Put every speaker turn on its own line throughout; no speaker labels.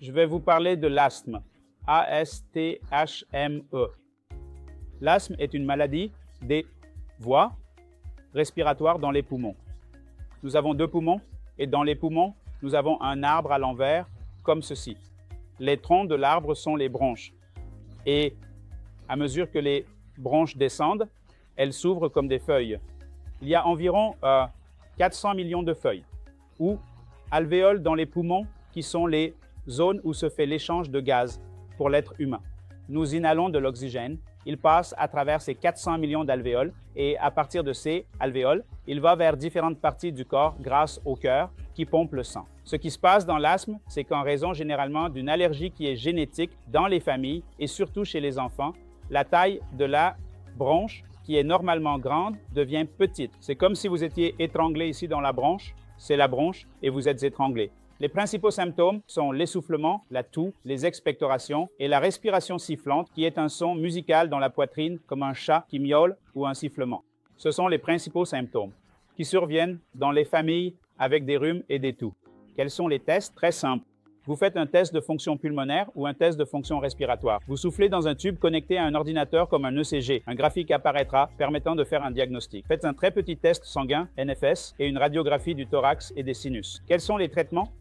je vais vous parler de l'asthme. A-S-T-H-M-E. L'asthme est une maladie des voies respiratoires dans les poumons. Nous avons deux poumons et dans les poumons, nous avons un arbre à l'envers comme ceci. Les troncs de l'arbre sont les bronches et à mesure que les bronches descendent, elles s'ouvrent comme des feuilles. Il y a environ 400 millions de feuilles ou alvéoles dans les poumons qui sont les zones où se fait l'échange de gaz pour l'être humain. Nous inhalons de l'oxygène, il passe à travers ces 400 millions d'alvéoles et à partir de ces alvéoles, il va vers différentes parties du corps grâce au cœur qui pompe le sang. Ce qui se passe dans l'asthme, c'est qu'en raison généralement d'une allergie qui est génétique dans les familles et surtout chez les enfants, la taille de la bronche qui est normalement grande devient petite. C'est comme si vous étiez étranglé ici dans la bronche, c'est la bronche et vous êtes étranglé. Les principaux symptômes sont l'essoufflement, la toux, les expectorations et la respiration sifflante qui est un son musical dans la poitrine comme un chat qui miaule ou un sifflement. Ce sont les principaux symptômes qui surviennent dans les familles avec des rhumes et des toux. Quels sont les tests? Très simples. Vous faites un test de fonction pulmonaire ou un test de fonction respiratoire. Vous soufflez dans un tube connecté à un ordinateur comme un ECG. Un graphique apparaîtra permettant de faire un diagnostic. Faites un très petit test sanguin, NFS, et une radiographie du thorax et des sinus. Quels sont les traitements?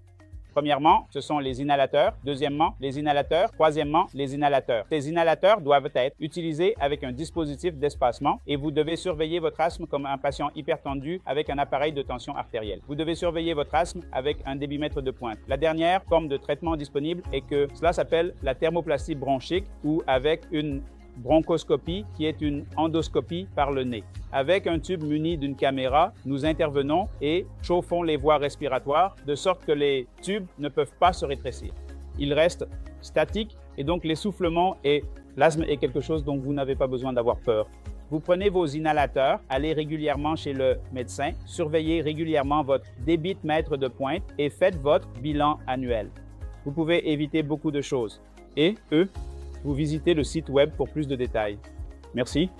Premièrement, ce sont les inhalateurs. Deuxièmement, les inhalateurs. Troisièmement, les inhalateurs. Ces inhalateurs doivent être utilisés avec un dispositif d'espacement et vous devez surveiller votre asthme comme un patient hypertendu avec un appareil de tension artérielle. Vous devez surveiller votre asthme avec un débitmètre de pointe. La dernière forme de traitement disponible est que cela s'appelle la thermoplastie bronchique ou avec une bronchoscopie qui est une endoscopie par le nez. Avec un tube muni d'une caméra, nous intervenons et chauffons les voies respiratoires de sorte que les tubes ne peuvent pas se rétrécir. Ils restent statiques et donc l'essoufflement et l'asthme est quelque chose dont vous n'avez pas besoin d'avoir peur. Vous prenez vos inhalateurs, allez régulièrement chez le médecin, surveillez régulièrement votre débitmètre de pointe et faites votre bilan annuel. Vous pouvez éviter beaucoup de choses. Et vous visitez le site web pour plus de détails. Merci.